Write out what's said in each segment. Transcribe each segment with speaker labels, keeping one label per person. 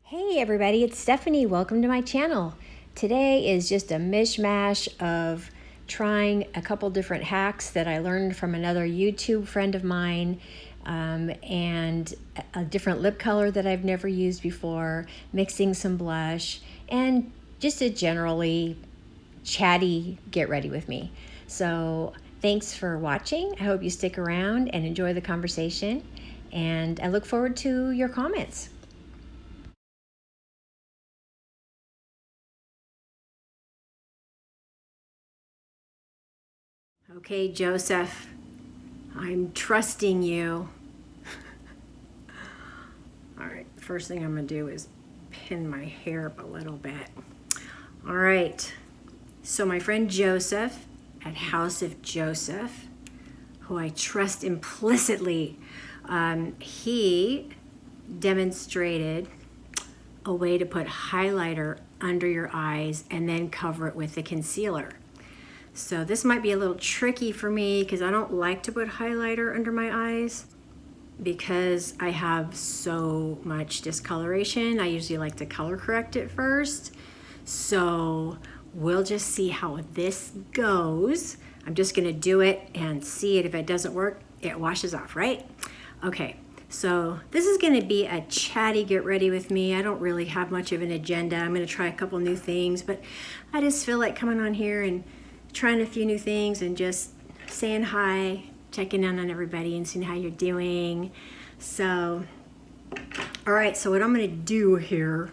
Speaker 1: Hey everybody, it's Stephanie. Welcome to my channel. Today is just a mishmash of trying a couple different hacks that I learned from another YouTube friend of mine, and a different lip color that I've never used before, mixing some blush, and just a generally chatty get ready with me. So thanks for watching. I hope you stick around and enjoy the conversation, and I look forward to your comments. Okay, Joseph, I'm trusting you. All right, first thing I'm gonna do is pin my hair up a little bit. All right, so my friend Joseph at House of Joseph, who I trust implicitly, he demonstrated a way to put highlighter under your eyes and then cover it with the concealer. So this might be a little tricky for me because I don't like to put highlighter under my eyes because I have so much discoloration. I usually like to color correct it first. So we'll just see how this goes. I'm just gonna do it and see it. If it doesn't work, it washes off, right? Okay, so this is gonna be a chatty get ready with me. I don't really have much of an agenda. I'm gonna try a couple new things, but I just feel like coming on here and trying a few new things and just saying hi, checking in on everybody and seeing how you're doing. So, all right, so what I'm gonna do here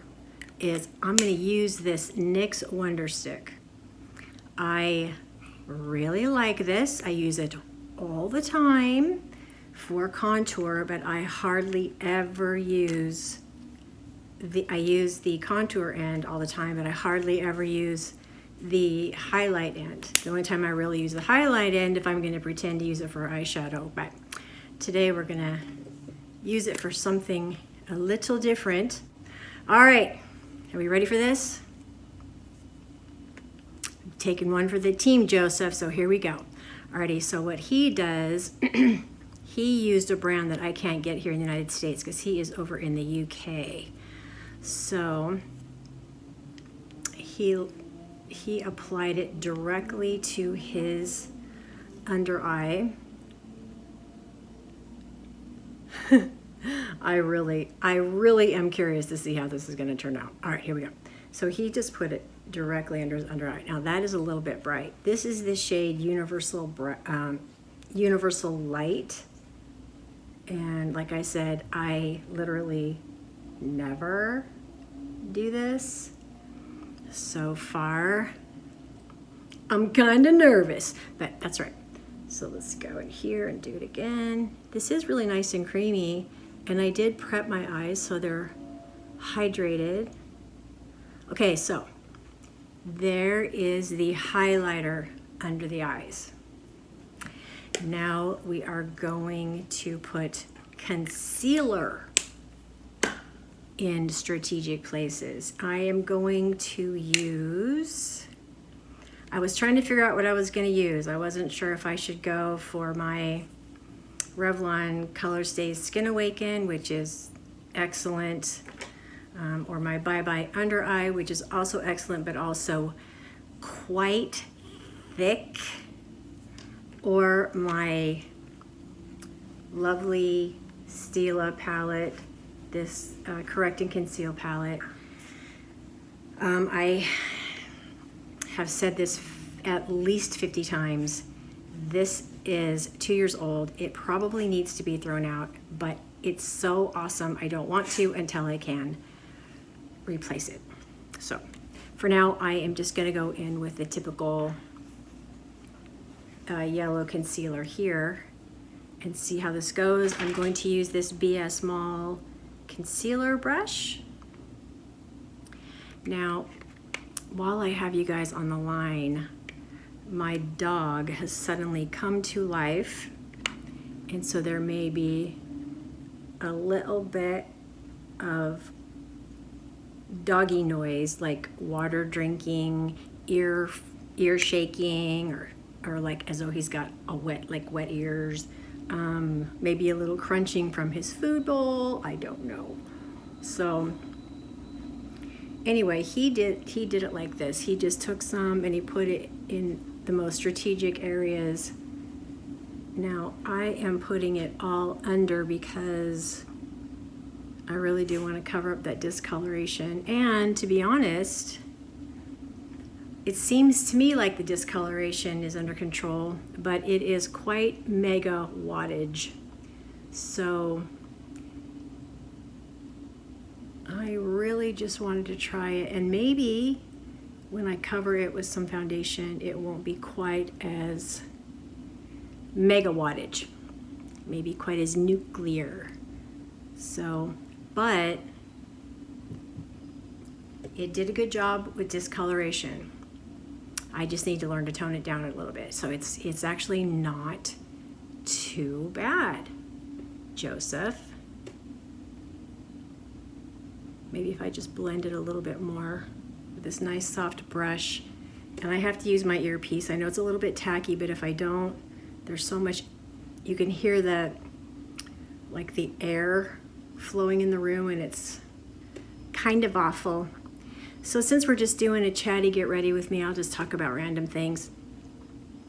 Speaker 1: is I'm gonna use this NYX Wonderstick. I really like this. I use it all the time for contour, but I hardly ever use I use the contour end all the time, but I hardly ever use the highlight end. The only time I really use the highlight end if I'm going to pretend to use it for eyeshadow, but today we're going to use it for something a little different. All right, are we ready for this? I'm taking one for the team, Joseph, so here we go. Alrighty, so what he does, he used a brand that I can't get here in the United States because he is over in the UK. So he applied it directly to his under eye. I really am curious to see how this is going to turn out. All right, here we go. So he just put it directly under his under eye. Now that is a little bit bright. This is the shade Universal Light. And like I said, I literally never do this. So far, I'm kind of nervous, but that's right. So let's go in here and do it again. This is really nice and creamy, and I did prep my eyes so they're hydrated. Okay, so there is the highlighter under the eyes. Now we are going to put concealer in strategic places. I am going to use, I was trying to figure out what I was going to use. I wasn't sure if I should go for my Revlon Color Stay Skin Awaken, which is excellent, or my Bye Bye Under Eye, which is also excellent, but also quite thick, or my lovely Stila palette, this Correct and Conceal palette. I have said this at least 50 times. This is 2 years old. It probably needs to be thrown out, but it's so awesome. I don't want to until I can replace it. So for now, I am just gonna go in with the typical yellow concealer here and see how this goes. I'm going to use this BS Mall concealer brush. Now, while I have you guys on the line, my dog has suddenly come to life, and so there may be a little bit of doggy noise, like water drinking, ear shaking, or like as though he's got a wet ears. Maybe a little crunching from his food bowl, I don't know. So anyway, he did it like this. He just took some and he put it in the most strategic areas. Now I am putting it all under because I really do want to cover up that discoloration. And to be honest, it seems to me like the discoloration is under control, but it is quite mega wattage. So I really just wanted to try it, and maybe when I cover it with some foundation, it won't be quite as mega wattage, maybe quite as nuclear. So, but it did a good job with discoloration. I just need to learn to tone it down a little bit. So it's actually not too bad, Joseph. Maybe if I just blend it a little bit more with this nice soft brush. And I have to use my earpiece. I know it's a little bit tacky, but if I don't, there's so much, you can hear the, like the air flowing in the room, and it's kind of awful. So since we're just doing a chatty get ready with me, I'll just talk about random things.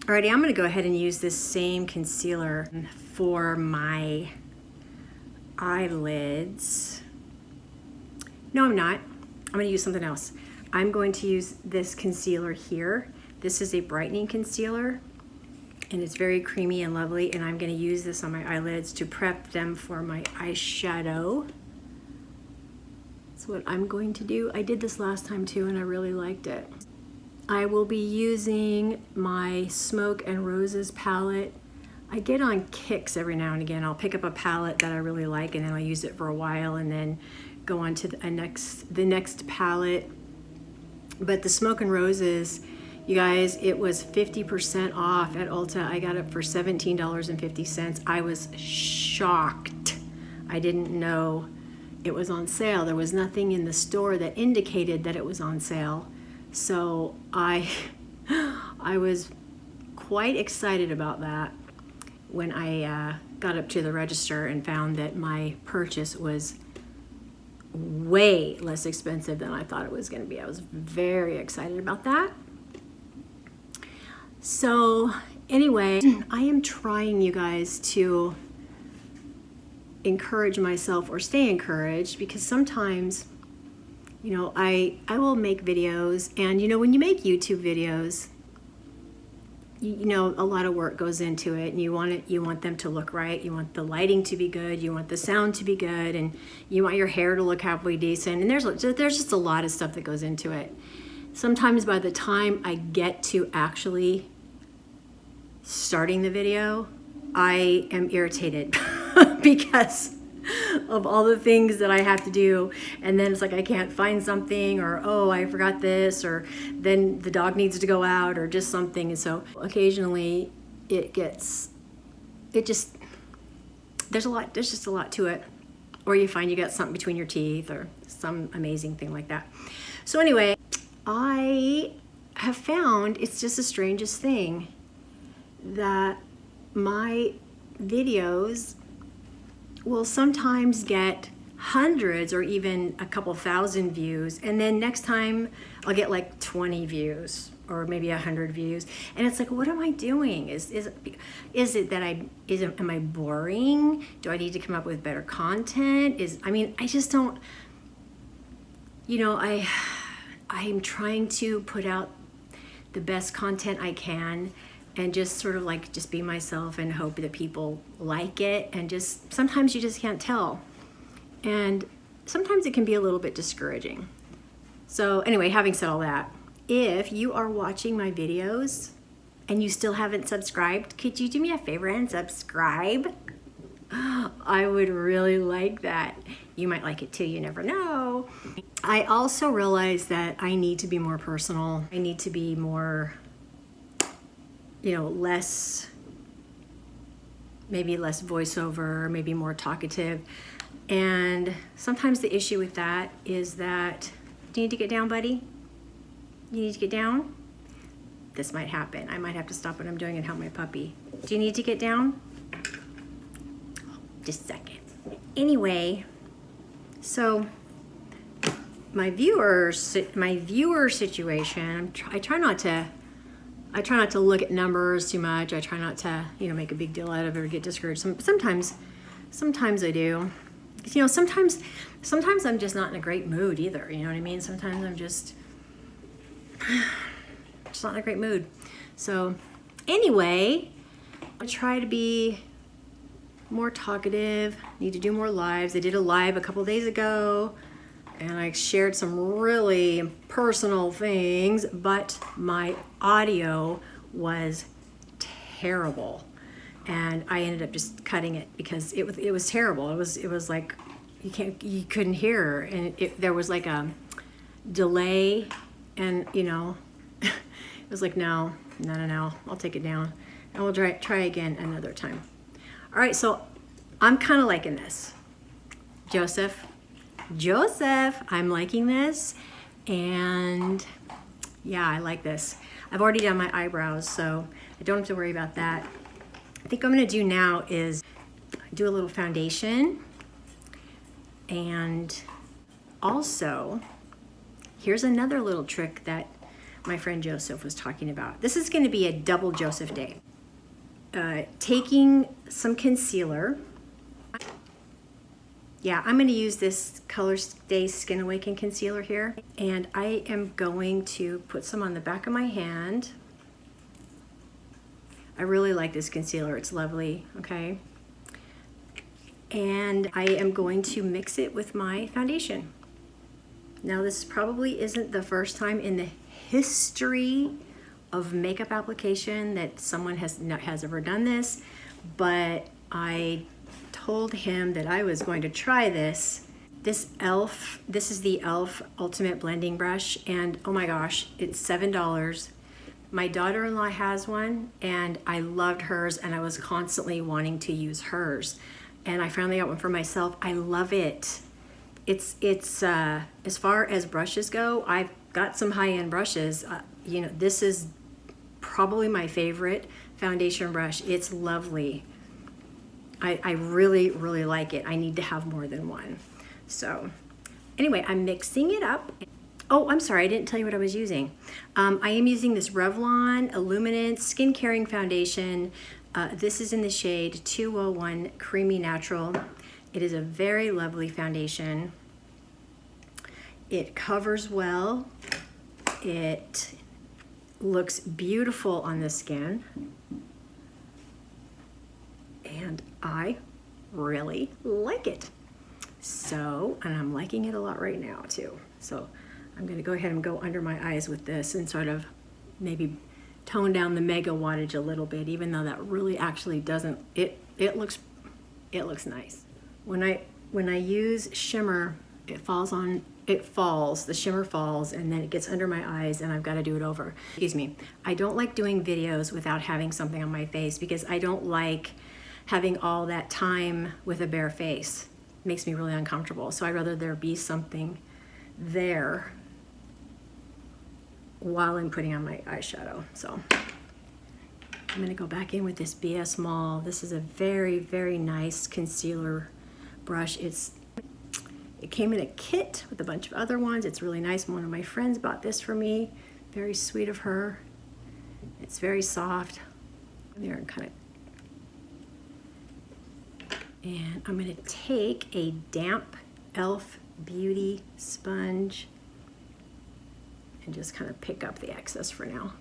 Speaker 1: Alrighty, I'm gonna go ahead and use this same concealer for my eyelids. No, I'm not. I'm gonna use something else. I'm going to use this concealer here. This is a brightening concealer, and it's very creamy and lovely, and I'm gonna use this on my eyelids to prep them for my eyeshadow. That's what I'm going to do. I did this last time too, and I really liked it. I will be using my Smoke and Roses palette. I get on kicks every now and again. I'll pick up a palette that I really like, and then I'll use it for a while, and then go on to the next palette. But the Smoke and Roses, you guys, it was 50% off at Ulta. I got it for $17.50. I was shocked. I didn't know it was on sale. There was nothing in the store that indicated that it was on sale. So I was quite excited about that when I got up to the register and found that my purchase was way less expensive than I thought it was going to be. I was very excited about that. So anyway, I am trying, you guys, to encourage myself or stay encouraged, because sometimes, you know, I will make videos, and you know, when you make YouTube videos, you know, a lot of work goes into it, and you want them to look right, you want the lighting to be good, you want the sound to be good, and you want your hair to look halfway decent, and there's just a lot of stuff that goes into it. Sometimes by the time I get to actually starting the video, I am irritated because of all the things that I have to do, and then it's like I can't find something, or oh, I forgot this, or then the dog needs to go out, or just something. And so occasionally there's just a lot to it, or you find you got something between your teeth or some amazing thing like that. So anyway, I have found it's just the strangest thing that my videos will sometimes get hundreds or even a couple thousand views, and then next time I'll get like 20 views or maybe 100 views, and it's like, what am I doing? Is it that am I boring? Do I need to come up with better content? I just don't, you know, I'm trying to put out the best content I can, and just sort of like just be myself and hope that people like it, and just sometimes you just can't tell, and sometimes it can be a little bit discouraging. So anyway, having said all that, if you are watching my videos and you still haven't subscribed, could you do me a favor and subscribe? I would really like that. You might like it too, you never know. I also realize that I need to be more personal. I need to be more, you know, maybe less voiceover, maybe more talkative. And sometimes the issue with that is that, do you need to get down, buddy? You need to get down? This might happen. I might have to stop what I'm doing and help my puppy. Do you need to get down? Just a second. Anyway, so my viewer situation, I try not to look at numbers too much. I try not to, you know, make a big deal out of it or get discouraged. Sometimes I do. You know, sometimes I'm just not in a great mood either. You know what I mean? Sometimes I'm just not in a great mood. So anyway, I try to be more talkative. Need to do more lives. I did a live a couple days ago, and I shared some really personal things, but my audio was terrible, and I ended up just cutting it because it was terrible. It was like you couldn't hear, and there was like a delay, and you know, it was like no, I'll take it down, and we'll try again another time. All right, so I'm kind of liking this, Joseph, I'm liking this, and yeah, I like this. I've already done my eyebrows, so I don't have to worry about that. I think what I'm gonna do now is do a little foundation, and also, here's another little trick that my friend Joseph was talking about. This is gonna be a double Joseph day. Taking some concealer. Yeah, I'm going to use this Colorstay Skin Awaken concealer here, and I am going to put some on the back of my hand. I really like this concealer, it's lovely, okay? And I am going to mix it with my foundation. Now, this probably isn't the first time in the history of makeup application that someone has ever done this, but I told him that I was going to try this. This is the e.l.f. Ultimate Blending Brush, and oh my gosh, it's $7. My daughter-in-law has one, and I loved hers, and I was constantly wanting to use hers, and I finally got one for myself. I love it. It's as far as brushes go, I've got some high-end brushes. You know, this is probably my favorite foundation brush. It's lovely. I really, really like it. I need to have more than one. So anyway, I'm mixing it up. Oh, I'm sorry, I didn't tell you what I was using. I am using this Revlon Illuminance Skin Caring Foundation. This is in the shade 201 Creamy Natural. It is a very lovely foundation. It covers well. It looks beautiful on the skin. And I really like it. So, and I'm liking it a lot right now too. So I'm gonna go ahead and go under my eyes with this and sort of maybe tone down the mega wattage a little bit, even though that really actually doesn't, it looks nice. When I use shimmer, the shimmer falls, and then it gets under my eyes, and I've got to do it over. Excuse me. I don't like doing videos without having something on my face because I don't like having all that time with a bare face. It makes me really uncomfortable. So I'd rather there be something there while I'm putting on my eyeshadow. So I'm gonna go back in with this BS Mall. This is a very, very nice concealer brush. It came in a kit with a bunch of other ones. It's really nice. One of my friends bought this for me. Very sweet of her. It's very soft. There and kind of. And I'm gonna take a damp e.l.f. Beauty sponge and just kind of pick up the excess for now.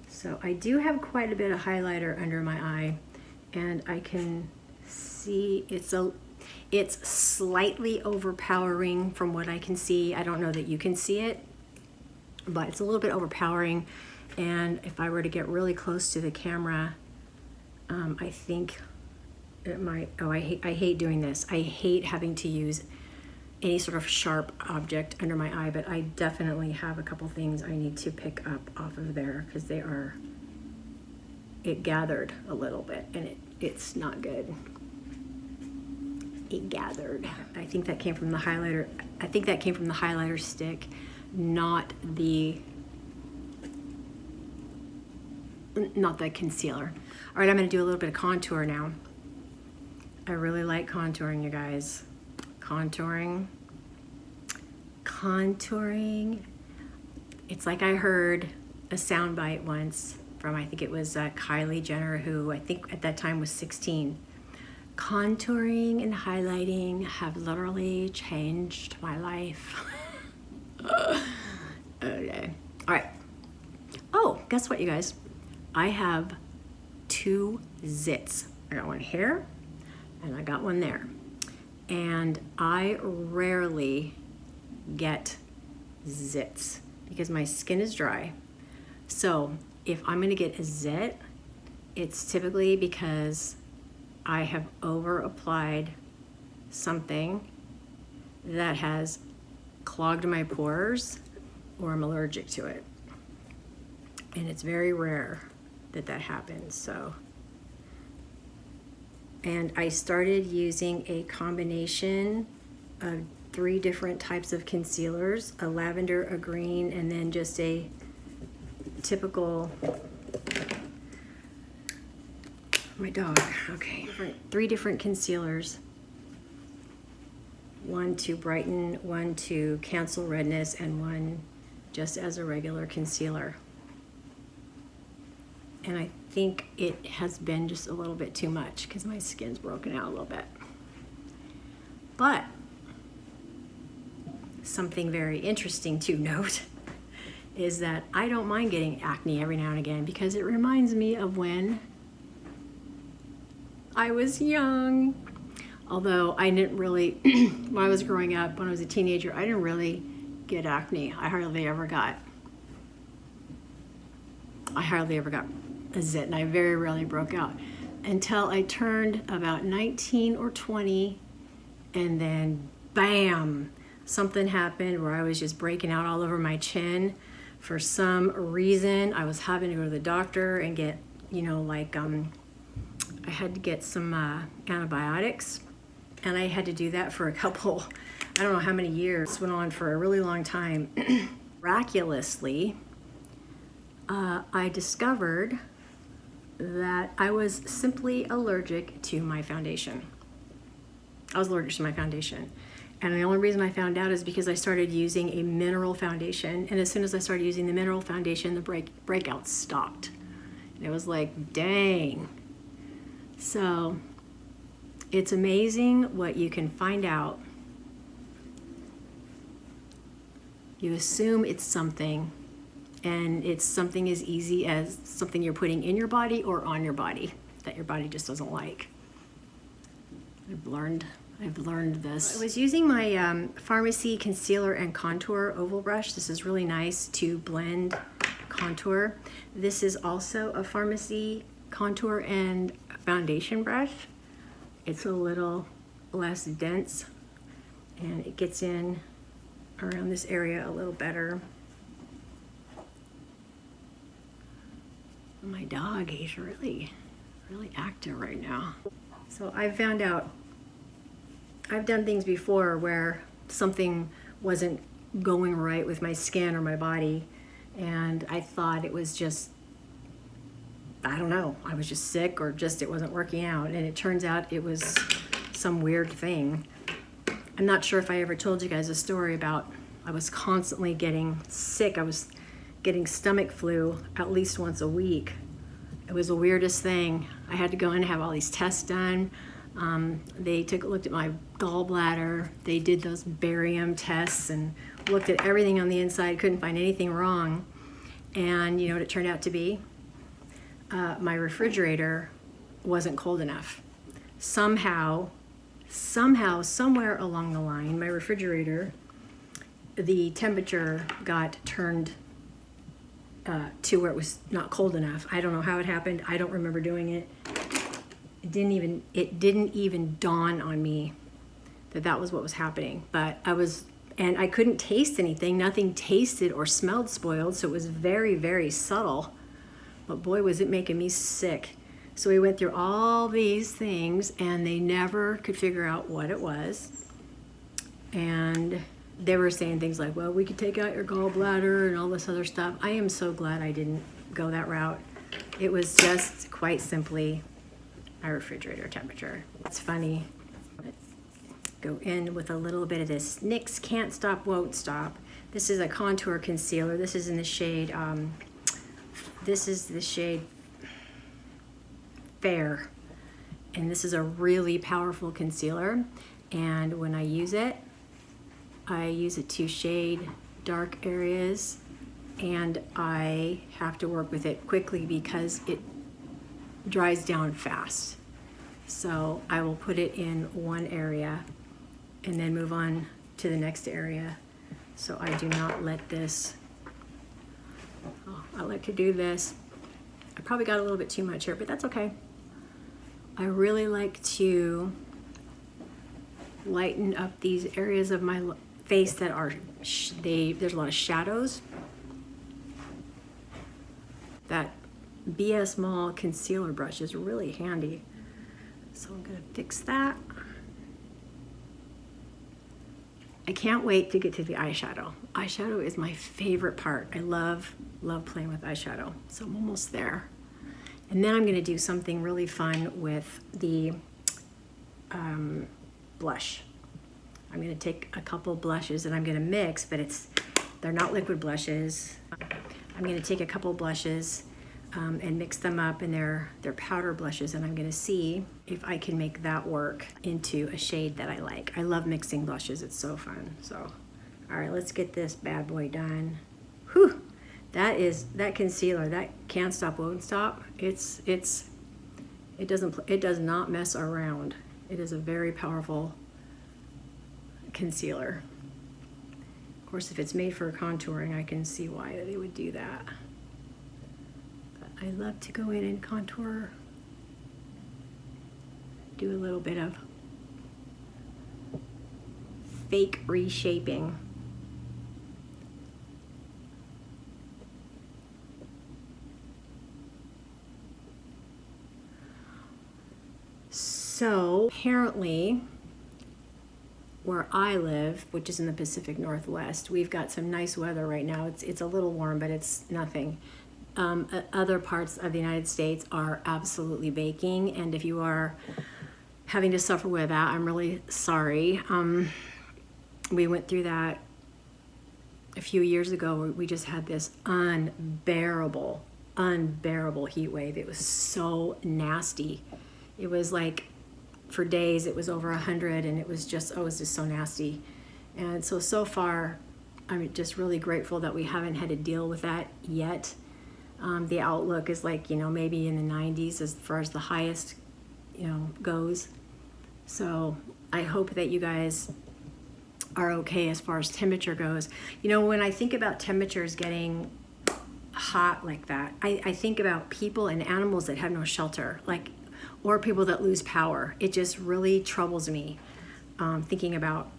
Speaker 1: So I do have quite a bit of highlighter under my eye, and I can see it's slightly overpowering from what I can see. I don't know that you can see it, but it's a little bit overpowering. And if I were to get really close to the camera, I think it might, I hate doing this. I hate having to use any sort of sharp object under my eye, but I definitely have a couple things I need to pick up off of there because it gathered a little bit, and it's not good. It gathered. I think that came from the highlighter. I think that came from the highlighter stick, not the not the concealer. All right, I'm gonna do a little bit of contour now. I really like contouring, you guys. Contouring. It's like I heard a soundbite once from, I think it was Kylie Jenner, who I think at that time was 16. Contouring and highlighting have literally changed my life. Okay. All right. Oh, guess what, you guys? I have 2 zits. I got one here and I got one there. And I rarely get zits because my skin is dry. So if I'm gonna get a zit, it's typically because I have over applied something that has clogged my pores or I'm allergic to it. And it's very rare that that happens, so. And I started using a combination of 3 different types of concealers, a lavender, a green, and then just a typical, my dog, okay. 3 different concealers. 1 to brighten, 1 to cancel redness, and 1 just as a regular concealer. And I think it has been just a little bit too much because my skin's broken out a little bit. But something very interesting to note is that I don't mind getting acne every now and again because it reminds me of when I was young. Although I didn't really, when I was growing up, when I was a teenager, I didn't really get acne. I hardly ever got a zit, and I very rarely broke out until I turned about 19 or 20, and then bam, something happened where I was just breaking out all over my chin. For some reason, I was having to go to the doctor and get, you know, like, I had to get some antibiotics, and I had to do that for a couple, I don't know how many years. This went on for a really long time. Miraculously, I discovered that I was simply allergic to my foundation. I was allergic to my foundation. And the only reason I found out is because I started using a mineral foundation. And as soon as I started using the mineral foundation, the breakouts stopped. And it was like, dang. So it's amazing what you can find out. You assume it's something, and it's something as easy as something you're putting in your body or on your body that your body just doesn't like. I've learned this. I was using my Pharmacy Concealer and Contour Oval Brush. This is really nice to blend contour. This is also a Pharmacy Contour and Foundation brush. It's a little less dense, and it gets in around this area a little better. My dog, he's really active right now. So I found out, I've done things before where something wasn't going right with my skin or my body, and I thought it was just, I don't know, I was just sick or just it wasn't working out, and it turns out it was some weird thing. I'm not sure if I ever told you guys a story about I was constantly getting sick. I was getting stomach flu at least once a week. It was the weirdest thing. I had to go in and have all these tests done. They looked at my gallbladder. They did those barium tests and looked at everything on the inside, couldn't find anything wrong. And you know what it turned out to be? My refrigerator wasn't cold enough. Somehow, somewhere along the line, my refrigerator, the temperature got turned to where it was not cold enough. I don't know how it happened. I don't remember doing it. It didn't even dawn on me that that was what was happening. But and I couldn't taste anything. Nothing tasted or smelled spoiled, so it was very, very subtle. But boy, was it making me sick. So we went through all these things, and they never could figure out what it was. And they were saying things like, well, we could take out your gallbladder and all this other stuff. I am so glad I didn't go that route. It was just quite simply my refrigerator temperature. It's funny. Go in with a little bit of this NYX Can't Stop, Won't Stop. This is a contour concealer. This is in the shade, this is the shade Fair. And this is a really powerful concealer. And when I use it to shade dark areas, and I have to work with it quickly because it dries down fast. So I will put it in one area and then move on to the next area. So I do not let this, I like to do this. I probably got a little bit too much here, but that's okay. I really like to lighten up these areas of my face that are, there's a lot of shadows. That BS Mall concealer brush is really handy. So I'm gonna fix that. I can't wait to get to the eyeshadow. Eyeshadow is my favorite part. I love playing with eyeshadow. So I'm almost there. And then I'm gonna do something really fun with the blush. I'm gonna take a couple blushes and I'm gonna mix, but they're not liquid blushes. I'm gonna take a couple blushes and mix them up, and they're powder blushes, and I'm gonna see if I can make that work into a shade that I like. I love mixing blushes, it's so fun. So, all right, let's get this bad boy done. Whew, that concealer, that Can't Stop, Won't Stop, it does not mess around. It is a very powerful concealer. Of course, if it's made for contouring, I can see why they would do that. I love to go in and contour, do a little bit of fake reshaping. So apparently where I live, which is in the Pacific Northwest, we've got some nice weather right now. It's a little warm, but it's nothing. Other parts of the United States are absolutely baking, and if you are having to suffer with that, I'm really sorry. We went through that a few years ago. We just had this unbearable heat wave. It was so nasty. It was like, for days it was over 100, and it was just so nasty. And so far, I'm just really grateful that we haven't had to deal with that yet. The outlook is like, maybe in the 90s as far as the highest, goes. So I hope that you guys are okay as far as temperature goes. When I think about temperatures getting hot like that, I think about people and animals that have no shelter, or people that lose power. It just really troubles me, thinking about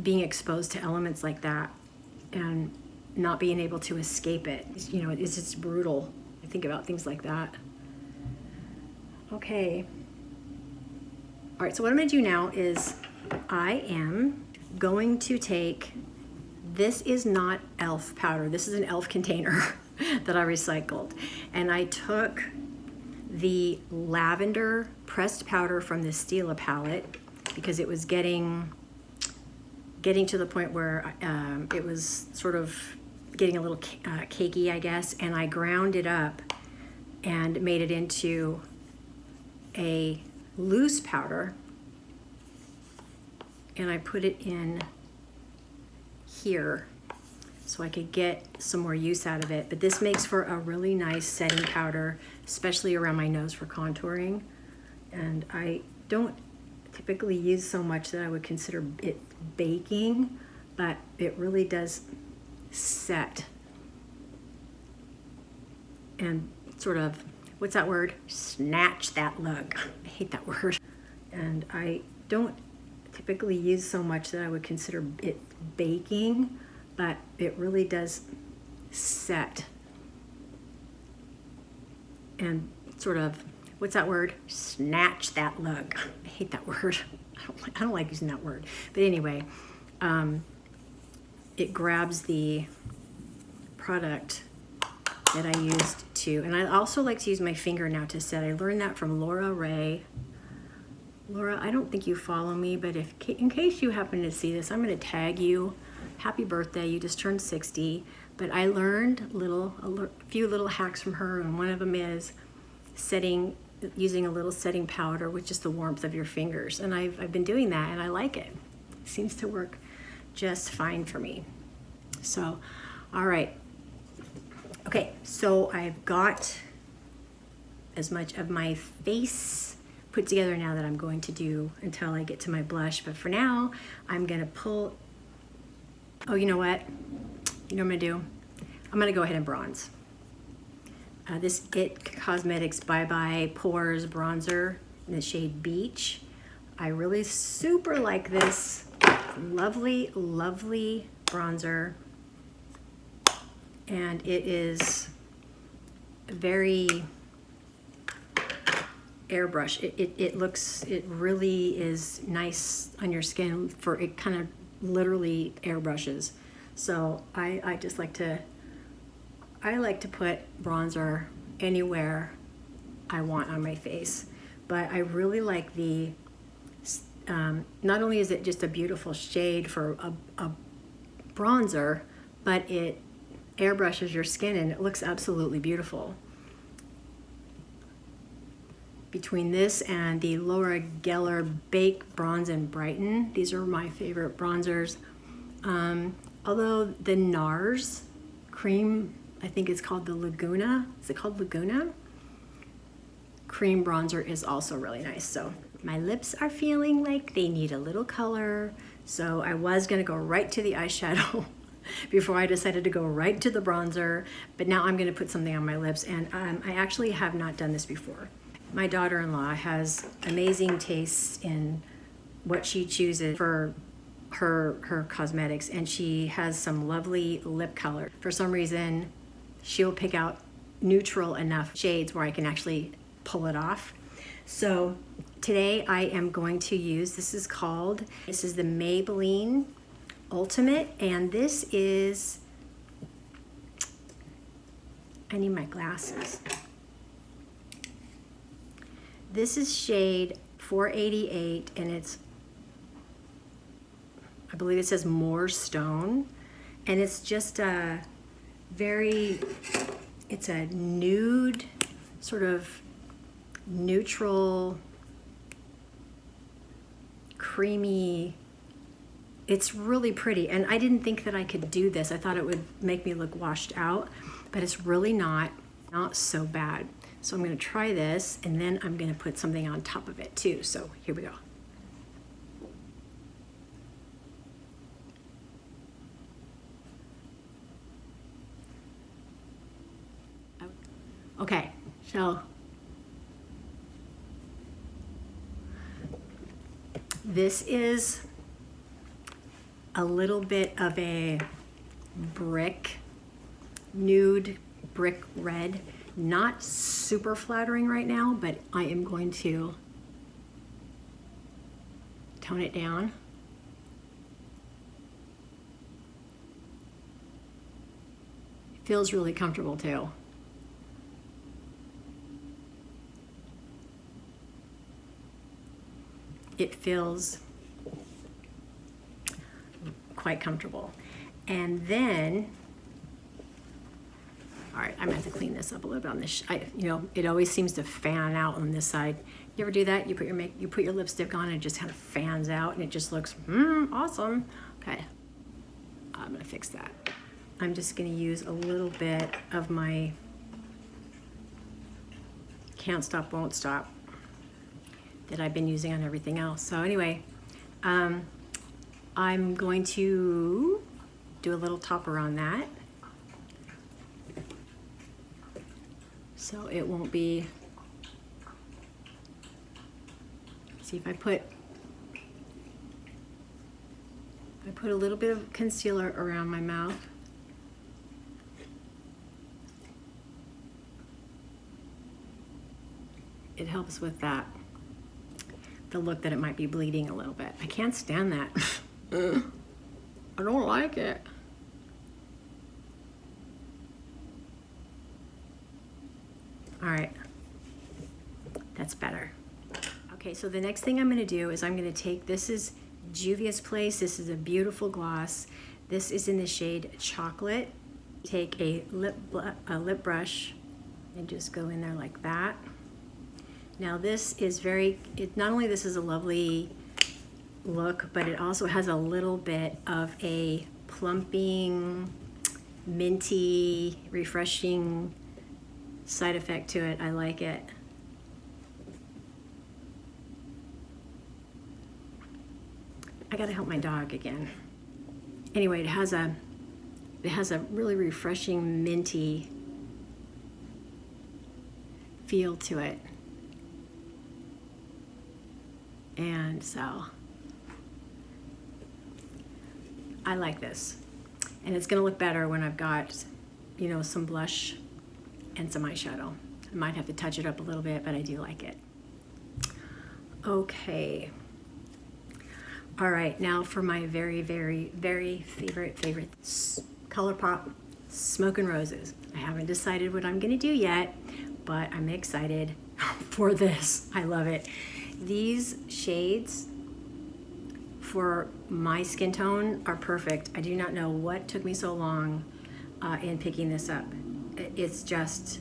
Speaker 1: being exposed to elements like that and not being able to escape it. It's just brutal. I think about things like that. Okay. All right, so what I'm gonna do now is I am going to take, this is not e.l.f. powder, this is an e.l.f. container that I recycled. And I took the lavender pressed powder from the Stila palette because it was getting to the point where it was sort of getting a little cakey, I guess, and I ground it up and made it into a loose powder, and I put it in here so I could get some more use out of it. But this makes for a really nice setting powder, especially around my nose for contouring. And I don't typically use so much that I would consider it baking, but it really does set and sort of, what's that word? Snatch that look. I hate that word. And I don't typically use so much that I would consider it baking, but it really does set and sort of, what's that word? Snatch that look. I hate that word. I don't like using that word. But anyway, it grabs the product that I used to, and I also like to use my finger now to set. I learned that from Laura Ray. Laura, I don't think you follow me, but in case you happen to see this, I'm going to tag you. Happy birthday, you just turned 60. But I learned a few little hacks from her, and one of them is using a little setting powder with just the warmth of your fingers. And I've been doing that, and I like it. It seems to work just fine for me. So, all right. Okay, so I've got as much of my face put together now that I'm going to do until I get to my blush. But for now, I'm gonna pull, oh, you know what? You know what I'm gonna do? I'm gonna go ahead and bronze. This IT Cosmetics Bye Bye Pores Bronzer in the shade Beach. I really super like this lovely, lovely bronzer. And it is very airbrush. It really is nice on your skin, for it kind of literally airbrushes. So I just like to, put bronzer anywhere I want on my face. But I really like the, not only is it just a beautiful shade for a bronzer, but it airbrushes your skin and it looks absolutely beautiful. Between this and the Laura Geller Bake Bronze and Brighten, these are my favorite bronzers. Although the NARS cream, I think it's called the Laguna. Is it called Laguna? Cream bronzer is also really nice. So my lips are feeling like they need a little color. So I was gonna go right to the eyeshadow before I decided to go right to the bronzer, but now I'm gonna put something on my lips, and I actually have not done this before. My daughter-in-law has amazing tastes in what she chooses for her cosmetics, and she has some lovely lip color. For some reason, she'll pick out neutral enough shades where I can actually pull it off. So today I am going to use, this is the Maybelline Ultimate, and this is, I need my glasses. This is shade 488, and it's, I believe it says More Stone, and it's just a it's a nude, sort of neutral, creamy. It's really pretty, and I didn't think that I could do this. I thought it would make me look washed out, but it's really not so bad. So I'm gonna try this, and then I'm gonna put something on top of it too. So here we go. Okay, so this is a little bit of a nude brick red. Not super flattering right now, but I am going to tone it down. It feels really comfortable too. It feels quite comfortable. And then, all right, I'm gonna have to clean this up a little bit on this. It always seems to fan out on this side. You ever do that? You put your lipstick on and it just kind of fans out and it just looks awesome. Okay, I'm gonna fix that. I'm just gonna use a little bit of my Can't Stop, Won't Stop that I've been using on everything else. So anyway, I'm going to do a little topper on that, so it won't be, see if I put a little bit of concealer around my mouth. It helps with that, the look that it might be bleeding a little bit. I can't stand that. I don't like it. All right, that's better. Okay, so the next thing I'm gonna do is I'm gonna take, this is Juvia's Place. This is a beautiful gloss. This is in the shade Chocolate. Take a lip brush and just go in there like that. Now this is not only this is a lovely look, but it also has a little bit of a plumping, minty, refreshing side effect to it. I like it. I gotta help my dog again. Anyway, it has a really refreshing, minty feel to it. And so I like this. And it's gonna look better when I've got, you know, some blush and some eyeshadow. I might have to touch it up a little bit, but I do like it. Okay. All right, now for my very, very, very favorite ColourPop Smoke and Roses. I haven't decided what I'm gonna do yet, but I'm excited for this. I love it. These shades for my skin tone are perfect. I do not know what took me so long in picking this up. It's just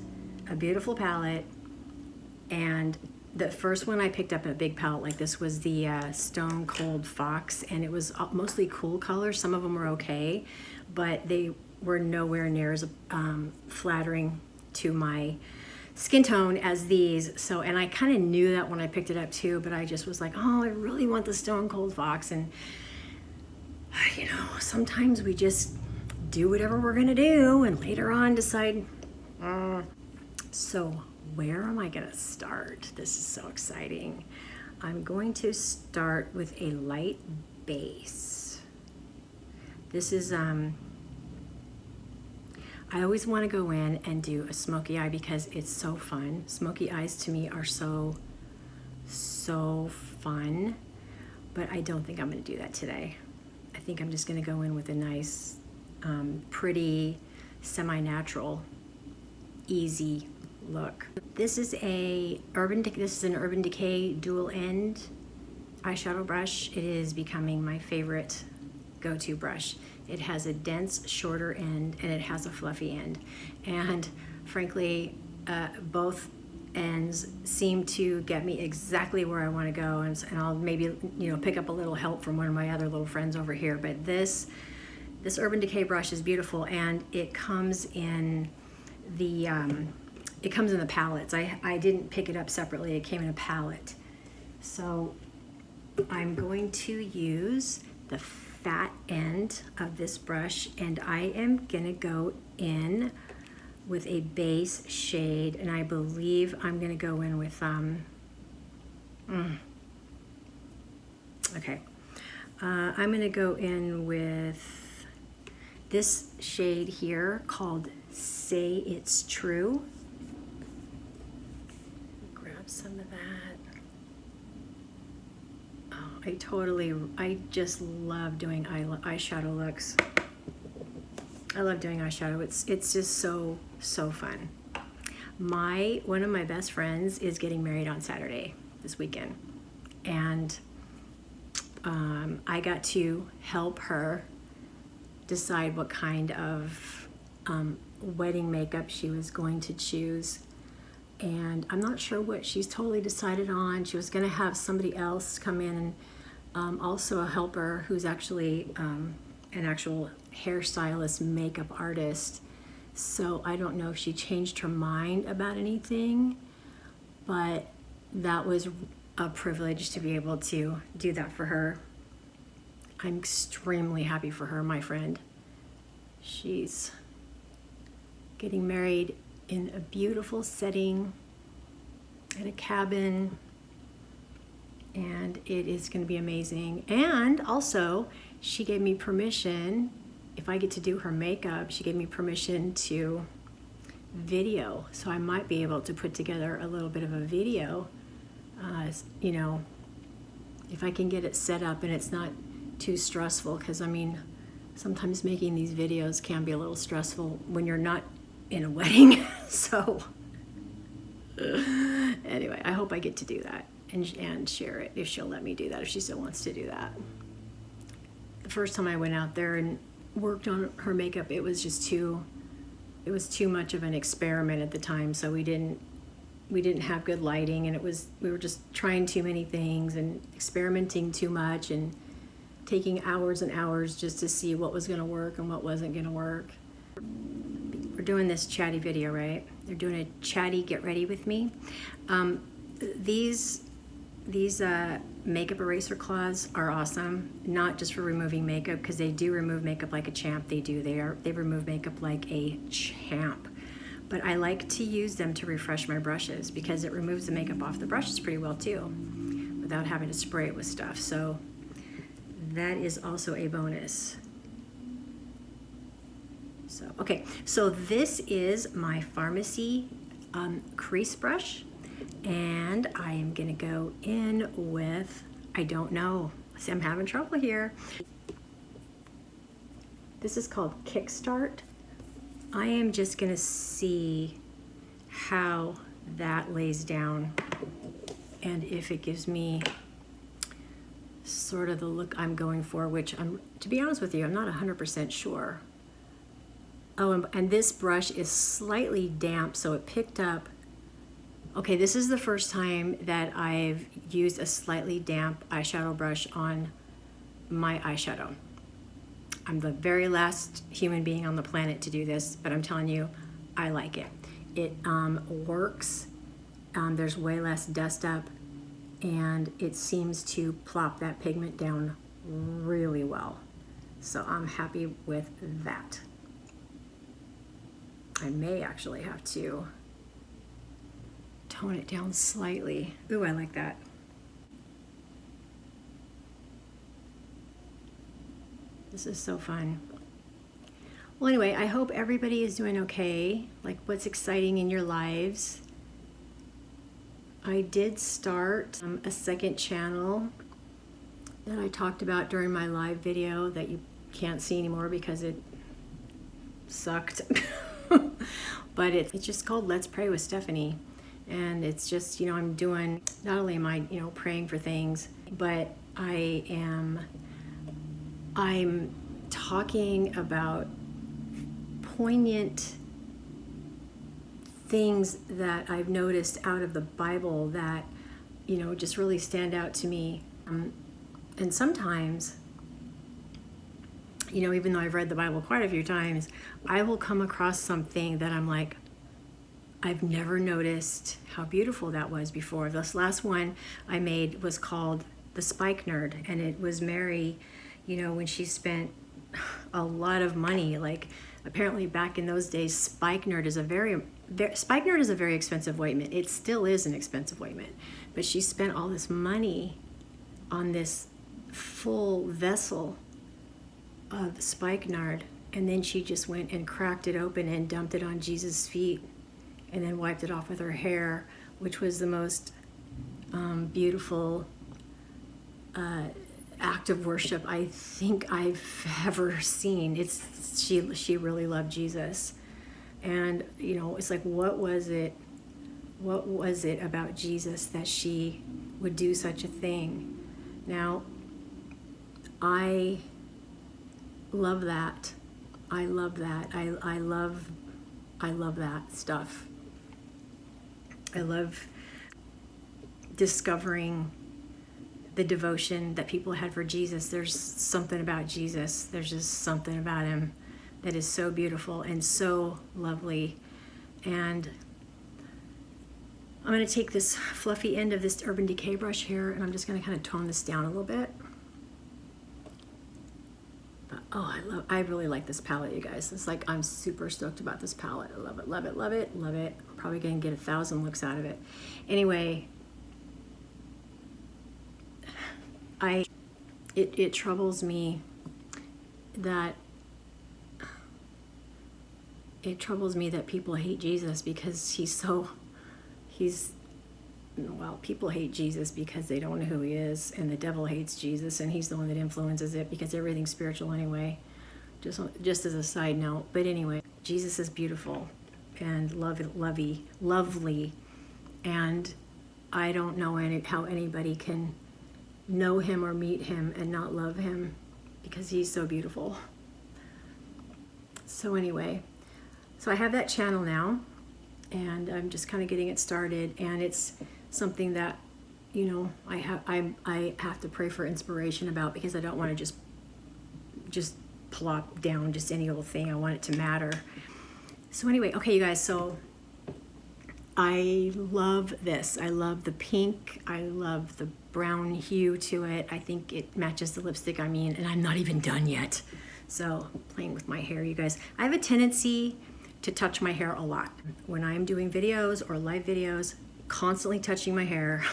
Speaker 1: a beautiful palette, and the first one I picked up in a big palette like this was the Stone Cold Fox, and it was mostly cool colors. Some of them were okay, but they were nowhere near as flattering to my skin tone as these. So, and I kind of knew that when I picked it up too, but I just was like, oh, I really want the Stone Cold Fox. And you know, sometimes we just do whatever we're gonna do and later on decide. So where am I gonna start? This is so exciting. I'm going to start with a light base. This is, I always wanna go in and do a smoky eye because it's so fun. Smoky eyes to me are so fun, but I don't think I'm gonna do that today. I think I'm just gonna go in with a nice, pretty, semi-natural, easy look. This is an Urban Decay dual end eyeshadow brush. It is becoming my favorite go-to brush. It has a dense, shorter end, and it has a fluffy end. And frankly, both ends seem to get me exactly where I want to go. And I'll maybe, you know, pick up a little help from one of my other little friends over here. But this Urban Decay brush is beautiful, and it comes in the palettes. I didn't pick it up separately. It came in a palette. So I'm going to use the fat end of this brush, and I am gonna go in with a base shade, and I believe I'm gonna go in with okay, I'm gonna go in with this shade here called Say It's True. Grab some of that. I just love doing eyeshadow looks. I love doing eyeshadow. It's just so fun. One of my best friends is getting married on Saturday this weekend, and I got to help her decide what kind of wedding makeup she was going to choose. And I'm not sure what she's totally decided on. She was going to have somebody else come in, and also a helper who's actually an actual hairstylist, makeup artist. So I don't know if she changed her mind about anything, but that was a privilege to be able to do that for her. I'm extremely happy for her, my friend. She's getting married in a beautiful setting in a cabin, and it is going to be amazing. And also, she gave me permission, if I get to do her makeup, she gave me permission to video, so I might be able to put together a little bit of a video, you know, if I can get it set up and it's not too stressful, because I mean, sometimes making these videos can be a little stressful when you're not in a wedding. So Anyway, I hope I get to do that and share it if she'll let me do that, if she still wants to do that. The first time I went out there and worked on her makeup, it was too much of an experiment at the time, so we didn't have good lighting, and we were just trying too many things and experimenting too much and taking hours and hours just to see what was going to work and what wasn't going to work. We're doing this chatty video, right? They're doing a chatty get ready with me. These makeup eraser cloths are awesome, not just for removing makeup, because they do remove makeup like a champ. They remove makeup like a champ. But I like to use them to refresh my brushes because it removes the makeup off the brushes pretty well too, without having to spray it with stuff. So that is also a bonus. So, okay, so this is my Pharmacy crease brush, and I am gonna go in with, I don't know, see, I'm having trouble here. This is called Kickstart. I am just gonna see how that lays down and if it gives me sort of the look I'm going for, which to be honest with you, I'm not 100% sure. Oh, and this brush is slightly damp, so it picked up. Okay, this is the first time that I've used a slightly damp eyeshadow brush on my eyeshadow. I'm the very last human being on the planet to do this, but I'm telling you, I like it. It works. There's way less dust up, and it seems to plop that pigment down really well. So I'm happy with that. I may actually have to tone it down slightly. Ooh, I like that. This is so fun. Well, anyway, I hope everybody is doing okay. Like, what's exciting in your lives? I did start a second channel that I talked about during my live video that you can't see anymore because it sucked. But it's just called Let's Pray with Stephanie. And it's just, I'm doing, not only am I, praying for things, but I'm talking about poignant things that I've noticed out of the Bible that, just really stand out to me. And sometimes, even though I've read the Bible quite a few times, I will come across something that I'm like, I've never noticed how beautiful that was before. This last one I made was called The Spike Nerd, and it was Mary, when she spent a lot of money. Like, apparently back in those days, Spike Nerd is a very expensive ointment. It still is an expensive ointment, but she spent all this money on this full vessel of spikenard, and then she just went and cracked it open and dumped it on Jesus' feet and then wiped it off with her hair, which was the most beautiful act of worship I think I've ever seen. She really loved Jesus, and it's like, what was it about Jesus that she would do such a thing? Now, I love that. I love that. I love that stuff. I love discovering the devotion that people had for Jesus. There's something about Jesus. There's just something about him that is so beautiful and so lovely. And I'm going to take this fluffy end of this Urban Decay brush here, and I'm just going to kind of tone this down a little bit. Oh, I really like this palette, you guys. It's like, I'm super stoked about this palette. I love it, love it, love it, love it. I'm probably gonna get 1,000 looks out of it. Anyway, it troubles me that people hate Jesus because people hate Jesus because they don't know who he is, and the devil hates Jesus, and he's the one that influences it because everything's spiritual anyway. Just as a side note. But anyway, Jesus is beautiful and lovely, And I don't know how anybody can know him or meet him and not love him, because he's so beautiful. So anyway, so I have that channel now, and I'm just kind of getting it started, and it's something that, you know, I have to pray for inspiration about, because I don't want to just plop down just any old thing. I want it to matter. So anyway, okay, you guys, so I love this. I love the pink. I love the brown hue to it. I think it matches the lipstick I'm in, and I'm not even done yet. So playing with my hair, you guys. I have a tendency to touch my hair a lot. When I'm doing videos or live videos, constantly touching my hair.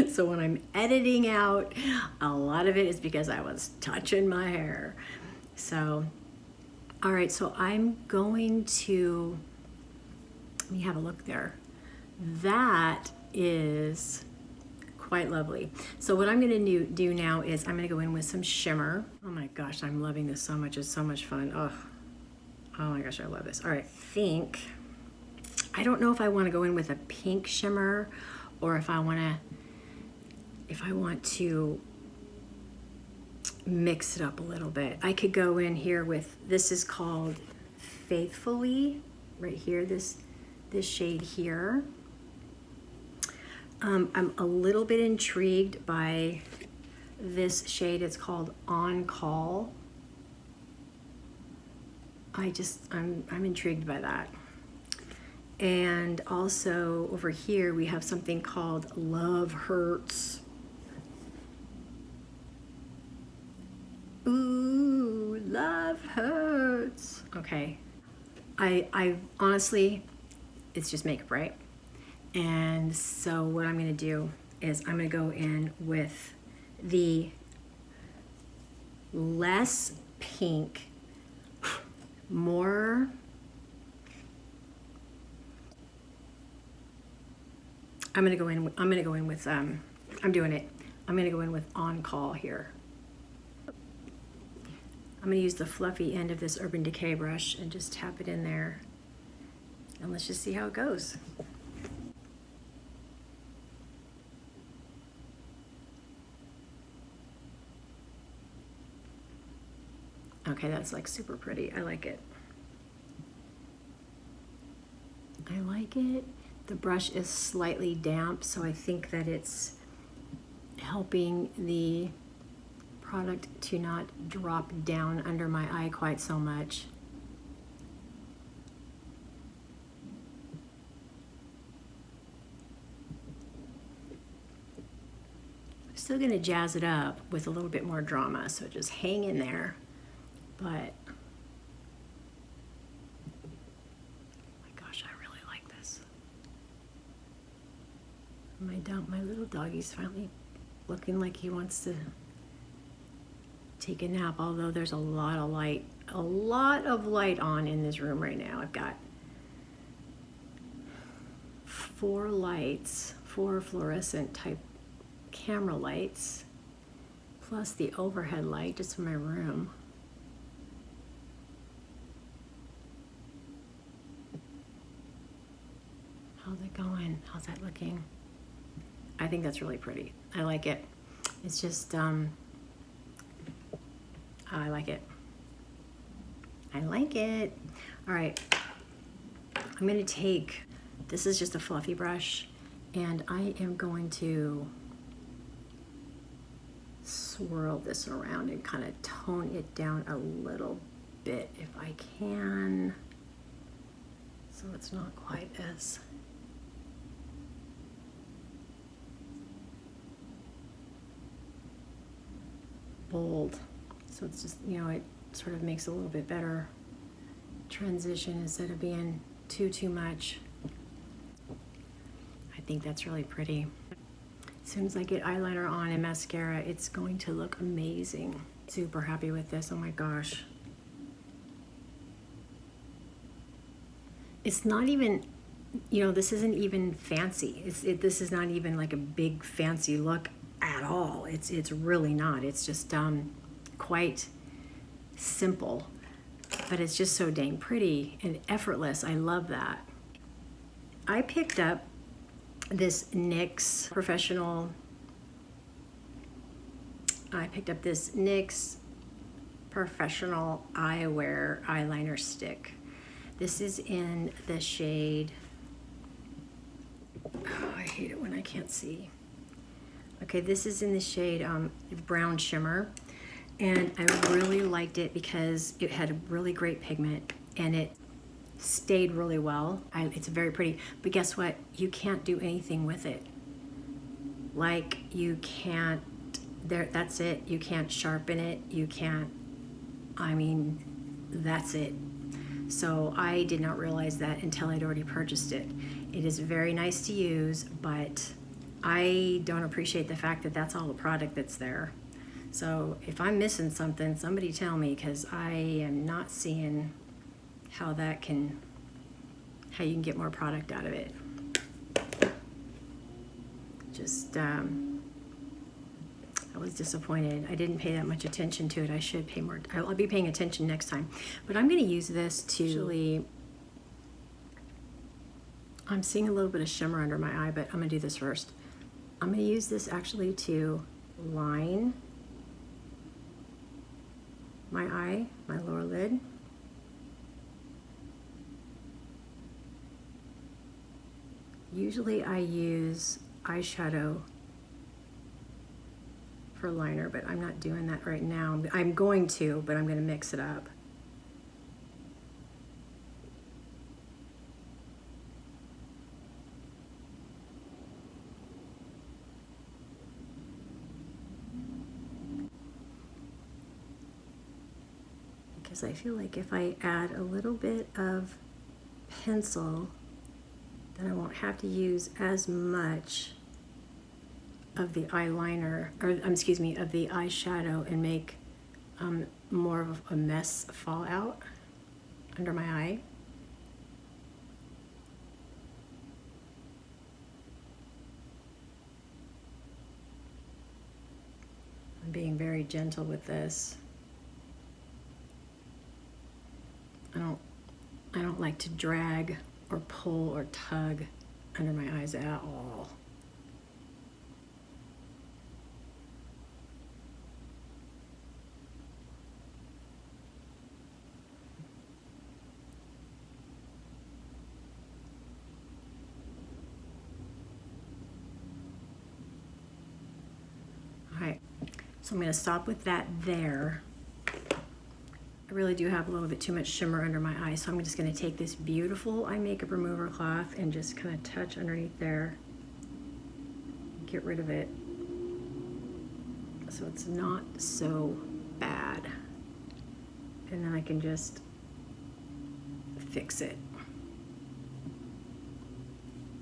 Speaker 1: So when I'm editing out, a lot of it is because I was touching my hair. So, all right, so I'm going to, let me have a look there. That is quite lovely. So what I'm going to do now is I'm going to go in with some shimmer. Oh my gosh, I'm loving this so much. It's so much fun. Oh my gosh, I love this. All right, I don't know if I want to go in with a pink shimmer, or if I want to mix it up a little bit. I could go in here with, this is called Faithfully, right here, this shade here. I'm a little bit intrigued by this shade. It's called On Call. I'm intrigued by that. And also over here we have something called Love Hurts. Ooh, love hurts. Okay. I honestly, it's just makeup, right? And so what I'm gonna do is I'm gonna go in with the less pink, more, I'm gonna go in with On Call here. I'm gonna use the fluffy end of this Urban Decay brush and just tap it in there. And let's just see how it goes. Okay, that's like super pretty. I like it. I like it. The brush is slightly damp, so I think that it's helping the product to not drop down under my eye quite so much. I'm still gonna jazz it up with a little bit more drama, so just hang in there. But, my gosh, I really like this. My little doggy's finally looking like he wants to take a nap, although there's a lot of light on in this room right now. I've got 4 lights, 4 fluorescent type camera lights, plus the overhead light just in my room. How's it going? How's that looking? I think that's really pretty. I like it. It's just, I like it. I like it. All right. I'm gonna take, this is just a fluffy brush, and I am going to swirl this around and kind of tone it down a little bit if I can, so it's not quite as bold. So it's just, you know, it sort of makes a little bit better transition instead of being too much. I think that's really pretty. As soon as I get eyeliner on and mascara, it's going to look amazing. Super happy with this. Oh my gosh. It's not even, you know, this isn't even fancy. This is not even like a big fancy look at all. It's really not. It's just quite simple, but it's just so dang pretty and effortless. I love that. I picked up this NYX Professional. I picked up this NYX Professional Eyewear eyeliner stick. This is in the shade, oh, I hate it when I can't see. Okay, this is in the shade Brown Shimmer, and I really liked it because it had a really great pigment and it stayed really well. It's very pretty, but guess what? You can't do anything with it. Like, you can't, that's it. You can't sharpen it. You can't, I mean, that's it. So I did not realize that until I'd already purchased it. It is very nice to use, but I don't appreciate the fact that that's all the product that's there. So if I'm missing something, somebody tell me, because I am not seeing how you can get more product out of it. Just, I was disappointed. I didn't pay that much attention to it. I should pay more. I'll be paying attention next time. But I'm going to use this to actually, I'm seeing a little bit of shimmer under my eye, but I'm going to do this first. I'm going to use this actually to line my eye, my lower lid. Usually I use eyeshadow for liner, but I'm not doing that right now. I'm going to, but I'm going to mix it up. Because I feel like if I add a little bit of pencil, then I won't have to use as much of the eyeliner, or excuse me, of the eyeshadow, and make more of a mess fall out under my eye. I'm being very gentle with this. I don't like to drag or pull or tug under my eyes at all. All right, so I'm going to stop with that there. I really do have a little bit too much shimmer under my eye, so I'm just going to take this beautiful eye makeup remover cloth and just kind of touch underneath there, get rid of it so it's not so bad, and then I can just fix it.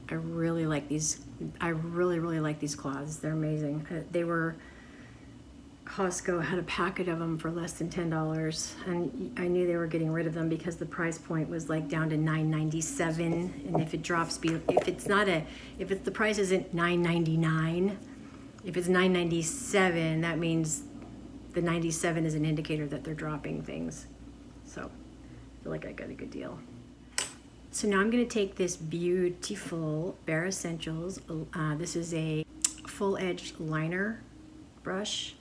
Speaker 1: I really like these. I really like these cloths. They're amazing. They were, Costco had a packet of them for less than $10, and I knew they were getting rid of them because the price point was like down to $9.97, and if it drops, if the price isn't $9.99, if it's $9.97, that means the 97 is an indicator that they're dropping things. So I feel like I got a good deal. So now I'm going to take this beautiful Bare Essentials. This is a full-edged liner brush,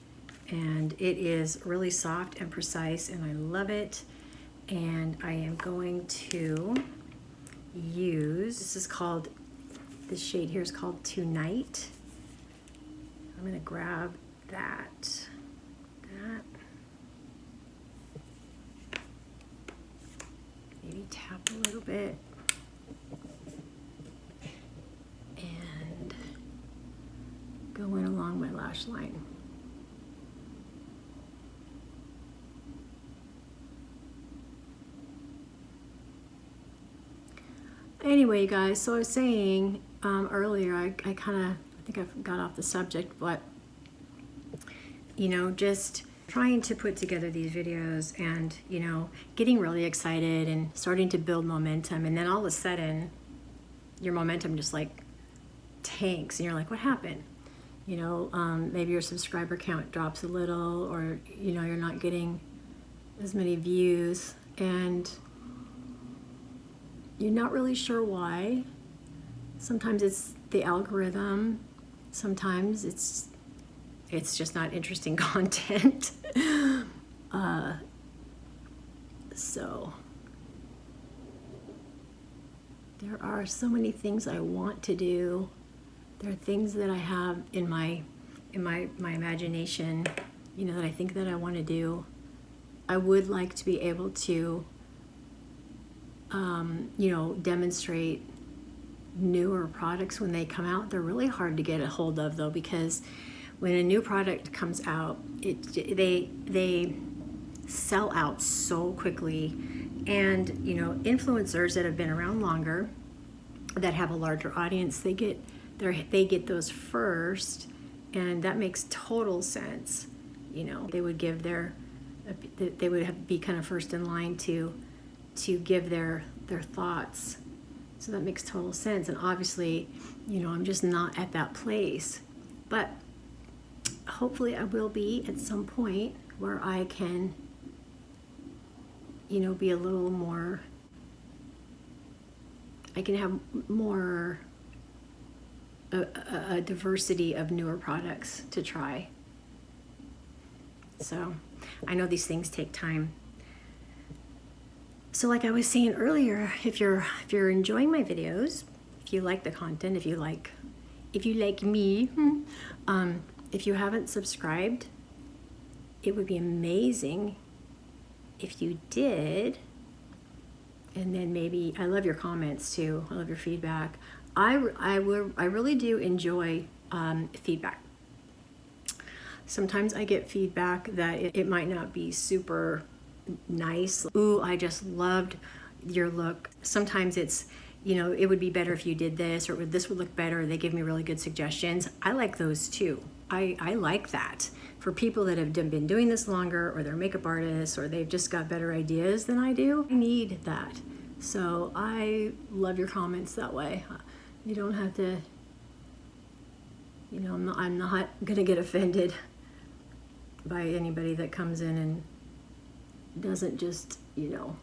Speaker 1: and it is really soft and precise, and I love it. And I am going to use, this shade here is called Tonight. I'm going to grab that, maybe tap a little bit, and go in along my lash line. Anyway, you guys, so I was saying earlier, I think I got off the subject, but you know, just trying to put together these videos and, you know, getting really excited and starting to build momentum, and then all of a sudden your momentum just like tanks and you're like, what happened? You know, maybe your subscriber count drops a little, or you know, you're not getting as many views and you're not really sure why. Sometimes it's the algorithm. Sometimes it's just not interesting content. So there are so many things I want to do. There are things that I have in my imagination, you know, that I think that I want to do. I would like to be able to, you know, demonstrate newer products when they come out. They're really hard to get a hold of though, because when a new product comes out, they sell out so quickly. And you know, influencers that have been around longer, that have a larger audience, they get those first, and that makes total sense. You know, they would give be kind of first in line to give their thoughts. So that makes total sense. And obviously, you know, I'm just not at that place, but hopefully I will be at some point where I can, you know, be a little more, I can have more a diversity of newer products to try. So I know these things take time. So like I was saying earlier, if you're enjoying my videos, if you like the content, if you like me, if you haven't subscribed, it would be amazing if you did. And then maybe, I love your comments too. I love your feedback. I really do enjoy feedback. Sometimes I get feedback that it might not be super nice. Ooh, I just loved your look. Sometimes it's, you know, it would be better if you did this, or this would look better. They give me really good suggestions. I like those too. I like that. For people that have been doing this longer, or they're makeup artists, or they've just got better ideas than I do, I need that. So I love your comments that way. You don't have to, you know, I'm not gonna get offended by anybody that comes in and doesn't just, you know,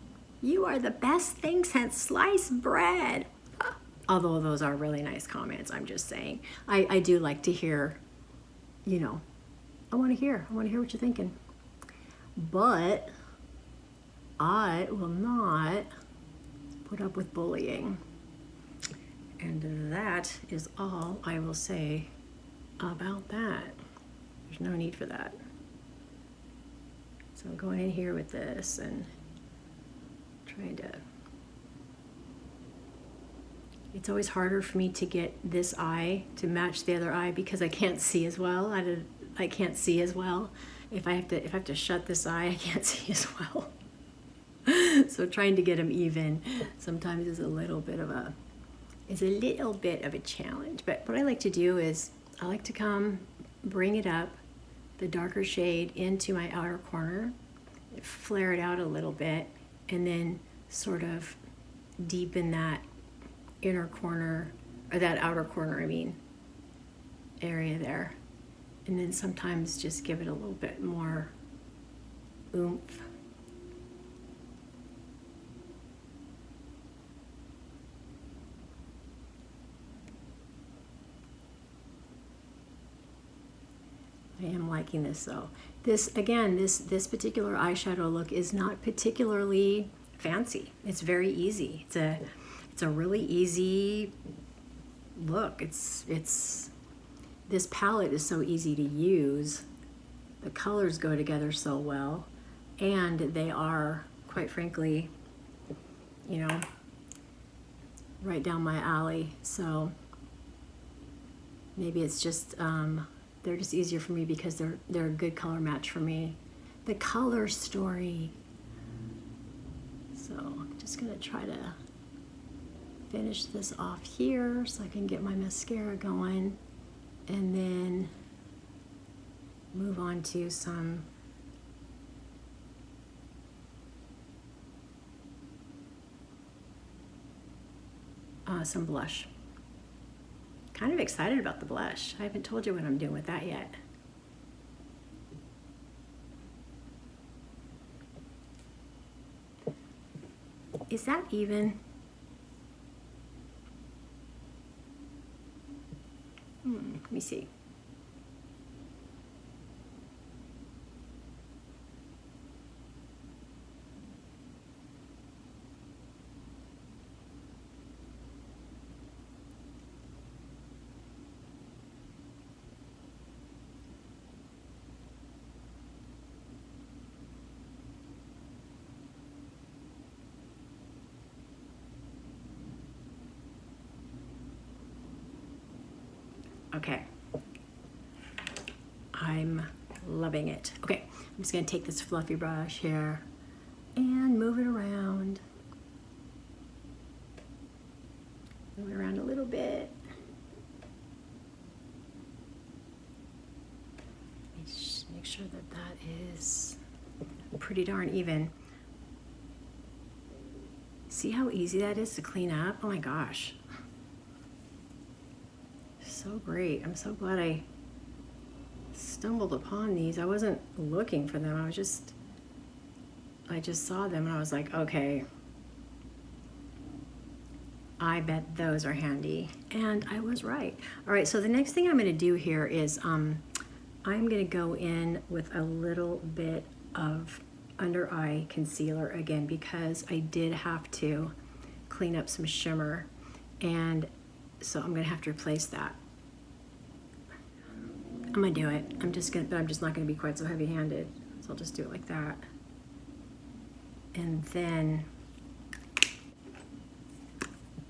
Speaker 1: you are the best thing since sliced bread. Although those are really nice comments, I'm just saying. I do like to hear, you know, I want to hear what you're thinking. But I will not put up with bullying. And that is all I will say about that. There's no need for that. So I'm going in here with this and trying to, it's always harder for me to get this eye to match the other eye because I can't see as well. I can't see as well. If I have to shut this eye, I can't see as well. So trying to get them even sometimes is a little bit of a challenge. But what I like to do is I like to come bring it up, the darker shade, into my outer corner, flare it out a little bit, and then sort of deepen that inner corner, or that outer corner, I mean, area there. And then sometimes just give it a little bit more oomph. I am liking this though. This particular eyeshadow look is not particularly fancy. It's very easy. It's a really easy look. This palette is so easy to use. The colors go together so well, and they are, quite frankly, you know, right down my alley. So maybe it's just they're just easier for me because they're a good color match for me. The color story. So I'm just gonna try to finish this off here so I can get my mascara going, and then move on to some blush. Kind of excited about the blush. I haven't told you what I'm doing with that yet. Is that even? Let me see. Okay, I'm loving it. Okay, I'm just gonna take this fluffy brush here and move it around. Move it around a little bit. Make sure that that is pretty darn even. See how easy that is to clean up? Oh my gosh. So great. I'm so glad I stumbled upon these. I wasn't looking for them. I just saw them and I was like, okay, I bet those are handy. And I was right. All right, so the next thing I'm going to do here is I'm going to go in with a little bit of under eye concealer again, because I did have to clean up some shimmer, and so I'm going to have to replace that. I'm gonna do it. I'm just not gonna be quite so heavy-handed. So I'll just do it like that. And then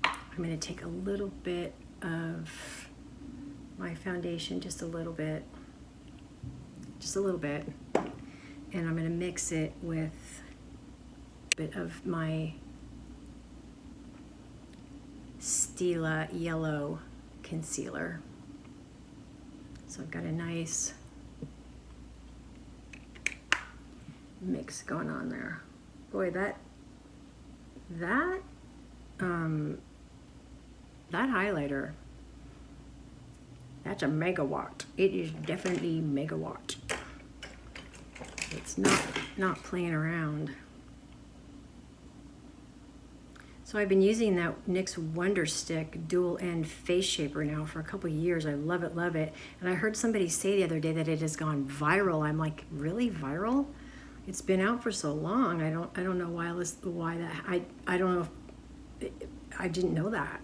Speaker 1: I'm gonna take a little bit of my foundation, just a little bit, and I'm gonna mix it with a bit of my Stila yellow concealer. So I've got a nice mix going on there. Boy, that highlighter, that's a megawatt. It is definitely megawatt. It's not playing around. So I've been using that NYX Wonderstick dual end face shaper now for a couple of years. I love it, love it. And I heard somebody say the other day that it has gone viral. I'm like, really viral? It's been out for so long. I don't know why that. I don't know if I didn't know that.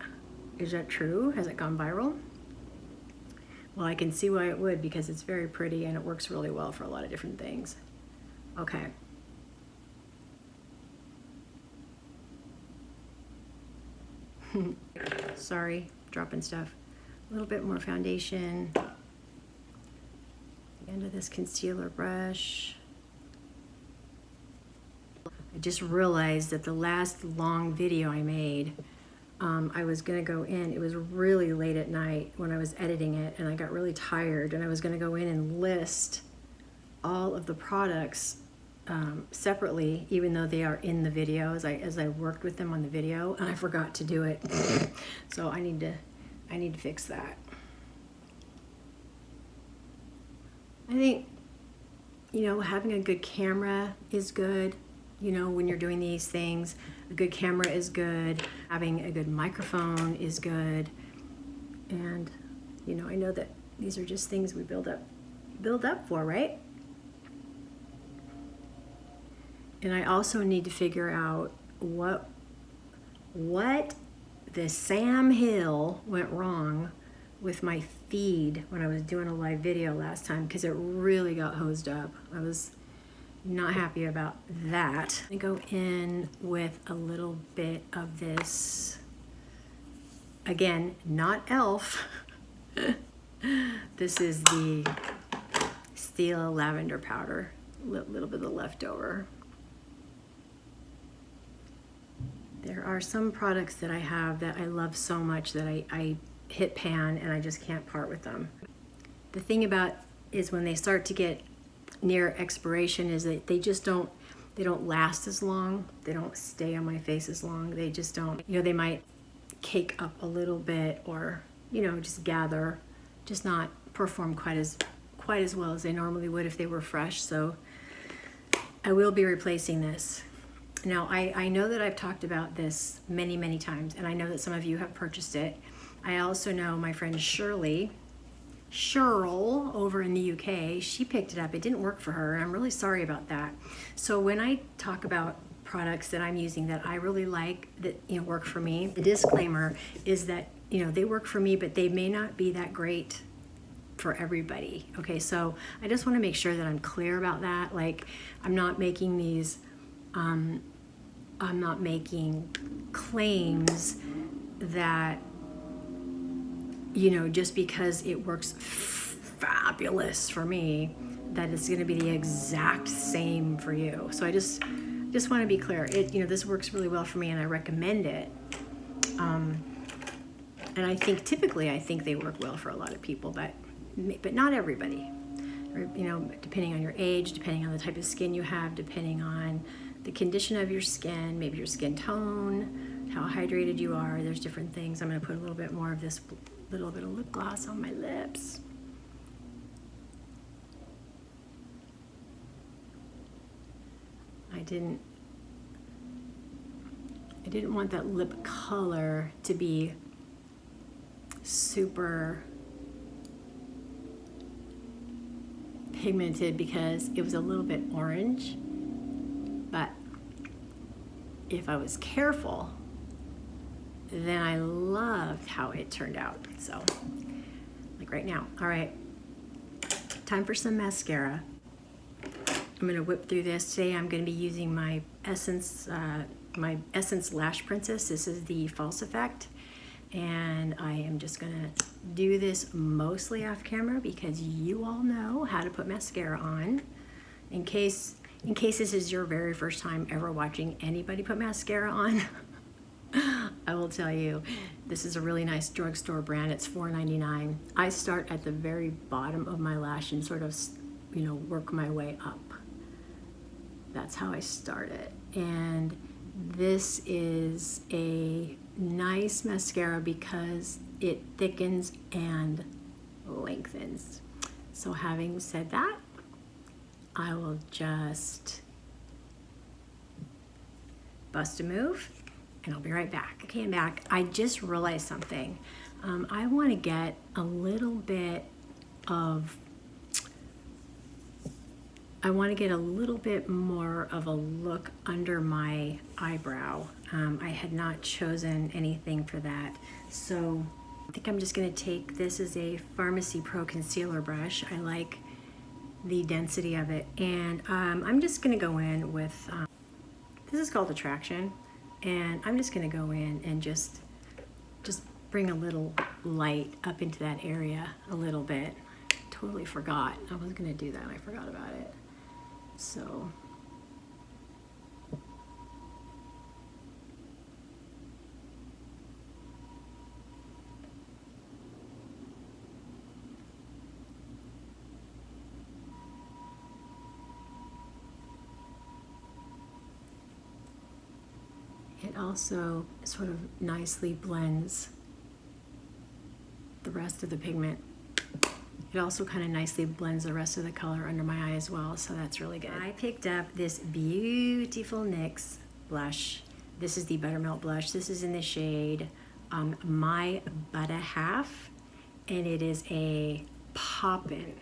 Speaker 1: Is that true? Has it gone viral? Well, I can see why it would, because it's very pretty and it works really well for a lot of different things. Okay. Sorry, dropping stuff. A little bit more foundation. The end of this concealer brush. I just realized that the last long video I made, I was gonna go in, it was really late at night when I was editing it, and I got really tired, and I was gonna go in and list all of the products separately, even though they are in the video as I worked with them on the video, and I forgot to do it. So I need to fix that. I think, you know, having a good camera is good. You know, when you're doing these things, a good camera is good. Having a good microphone is good. And, you know, I know that these are just things we build up for, right? And I also need to figure out what the Sam Hill went wrong with my feed when I was doing a live video last time, because it really got hosed up. I was not happy about that. I go in with a little bit of this, again, not e.l.f. This is the Stila lavender powder, a little bit of the leftover. There are some products that I have that I love so much that I hit pan and I just can't part with them. The thing about is when they start to get near expiration is that they don't last as long. They don't stay on my face as long. They just don't, you know, they might cake up a little bit, or, you know, just gather, just not perform quite as well as they normally would if they were fresh. So I will be replacing this. Now, I know that I've talked about this many, many times, and I know that some of you have purchased it. I also know my friend Shirley Cheryl over in the UK, she picked it up. It didn't work for her, and I'm really sorry about that. So when I talk about products that I'm using that I really like, that work for me, the disclaimer is that they work for me, but they may not be that great for everybody. Okay, so I just want to make sure that I'm clear about that. Like, I'm not making these I'm not making claims that just because it works fabulous for me, that it's going to be the exact same for you. So I just want to be clear. This works really well for me, and I recommend it. And I think typically they work well for a lot of people, but not everybody. Or, depending on your age, depending on the type of skin you have, depending on the condition of your skin, maybe your skin tone, how hydrated you are. There's different things. I'm going to put a little bit more of this little bit of lip gloss on my lips. I didn't want that lip color to be super pigmented because it was a little bit orange, but if I was careful, then I loved how it turned out. So, like right now. All right, time for some mascara. I'm gonna whip through this. Today I'm gonna be using my Essence Lash Princess. This is the False Effect. And I am just gonna do this mostly off camera because you all know how to put mascara on. In case this is your very first time ever watching anybody put mascara on, I will tell you, this is a really nice drugstore brand. It's $4.99. I start at the very bottom of my lash and sort of, work my way up. That's how I start it. And this is a nice mascara because it thickens and lengthens. So having said that, I will just bust a move and I'll be right back. Okay, I'm back. I just realized something. I want to get a little bit more of a look under my eyebrow. I had not chosen anything for that. So I think I'm just gonna take, this is a Pharmacy Pro concealer brush. I like the density of it. And I'm just gonna go in with, this is called Attraction. And I'm just gonna go in and just bring a little light up into that area a little bit. Totally forgot. I was gonna do that, I forgot about it. So. It also sort of nicely blends the rest of the pigment. It also kind of nicely blends the rest of the color under my eye as well, so that's really good. I picked up this beautiful NYX blush. This is the Buttermelt Blush. This is in the shade My Butter Half, and it is a poppin',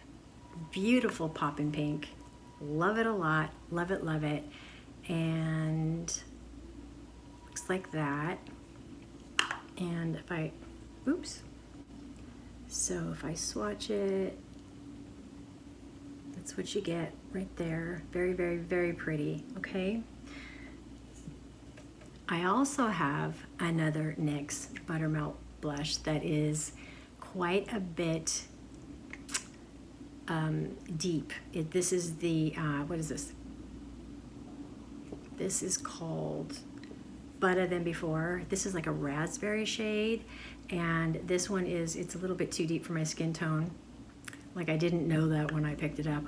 Speaker 1: beautiful poppin' pink. Love it a lot, love it, love it. And looks like that. And if I, oops. So if I swatch it, that's what you get right there. Very, very, very pretty, okay? I also have another NYX Buttermelt Blush that is quite a bit deep. This is the, what is this? This is called Better Than Before. This is like a raspberry shade, and this one is, it's a little bit too deep for my skin tone. Like, I didn't know that when I picked it up.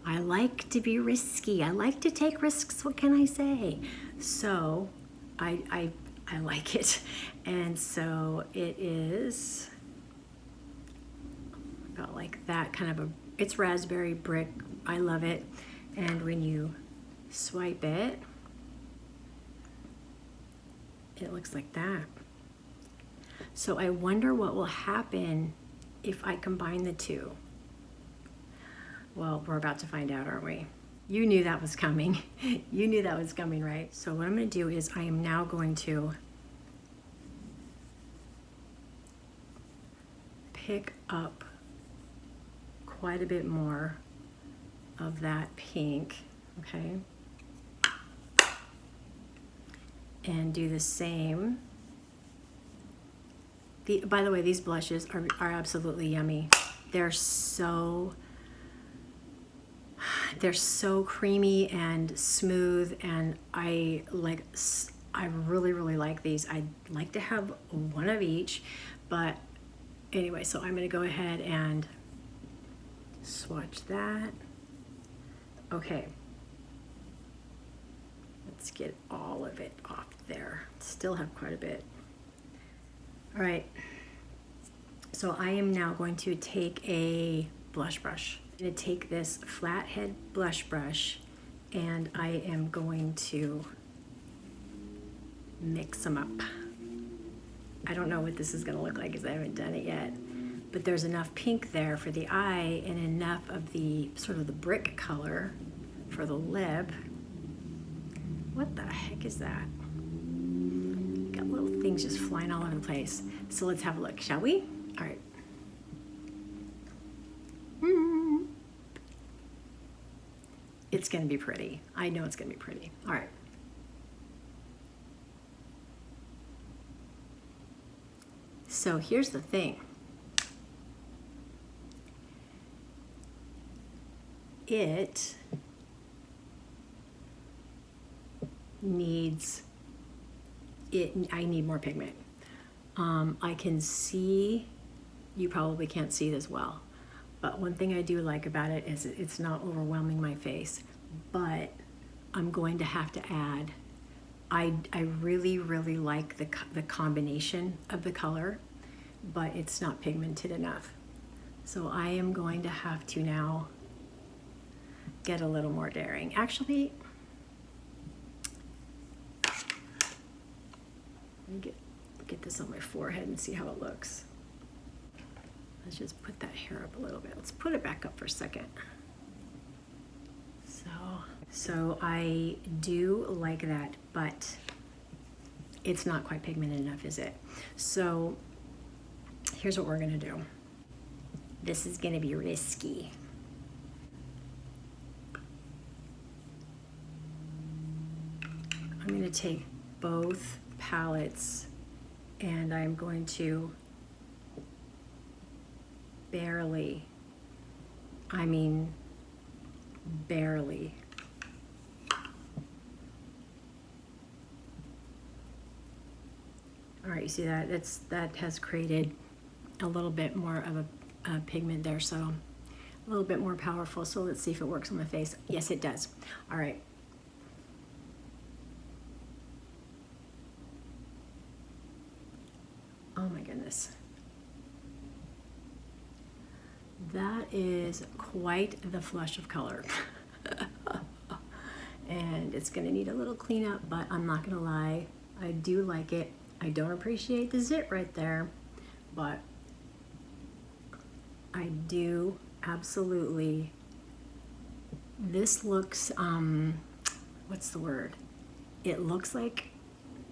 Speaker 1: I like to be risky. I like to take risks, what can I say? So I like it. And so it is got like that kind of a, it's raspberry brick. I love it. And when you swipe it, it looks like that. So I wonder what will happen if I combine the two? Well, we're about to find out, aren't we? You knew that was coming. You knew that was coming, right? So what I'm going to do is I am now going to pick up quite a bit more of that pink, okay? And do the same. By the way, these blushes are absolutely yummy. They're so creamy and smooth, and I really, really like these. I'd like to have one of each, but anyway, so I'm gonna go ahead and swatch that. Okay. Let's get all of it off there. Still have quite a bit. All right. So I am now going to take a blush brush. I'm going to take this flathead blush brush and I am going to mix them up. I don't know what this is going to look like because I haven't done it yet, but there's enough pink there for the eye and enough of the sort of the brick color for the lip. What the heck is that? Got little things just flying all over the place. So let's have a look, shall we? All right. It's gonna be pretty. I know it's gonna be pretty. All right. So here's the thing. I need more pigment. I can see, you probably can't see this well, but one thing I do like about it is it's not overwhelming my face, but I'm going to have to add, I really, really like the combination of the color, but it's not pigmented enough. So I am going to have to now get a little more daring. Actually, let me get this on my forehead and see how it looks. Let's just put that hair up a little bit. Let's put it back up for a second. So I do like that, but it's not quite pigmented enough, is it? So here's what we're gonna do. This is gonna be risky. I'm gonna take both palettes and I'm going to barely, I mean barely, all right, you see that? That has created a little bit more of a pigment there, so a little bit more powerful. So let's see if it works on the face. Yes, it does. All right. Oh my goodness. That is quite the flush of color. And it's gonna need a little cleanup, but I'm not gonna lie, I do like it. I don't appreciate the zit right there, but I do absolutely. This looks, what's the word? It looks like,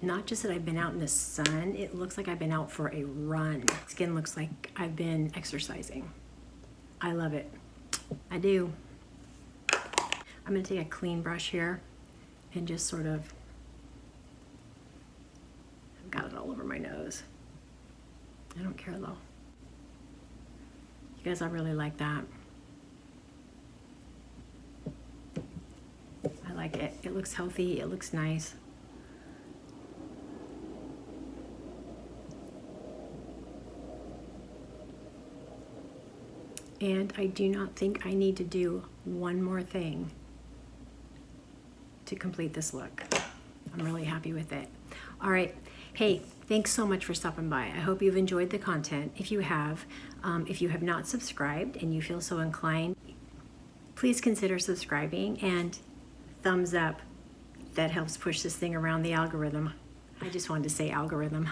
Speaker 1: not just that I've been out in the sun, it looks like I've been out for a run. Skin looks like I've been exercising. I love it. I do. I'm gonna take a clean brush here and just sort of, I've got it all over my nose. I don't care though. You guys, I really like that. I like it. It looks healthy, it looks nice. And I do not think I need to do one more thing to complete this look. I'm really happy with it. All right, hey, thanks so much for stopping by. I hope you've enjoyed the content. If you have not subscribed and you feel so inclined, please consider subscribing and thumbs up. That helps push this thing around the algorithm. I just wanted to say algorithm.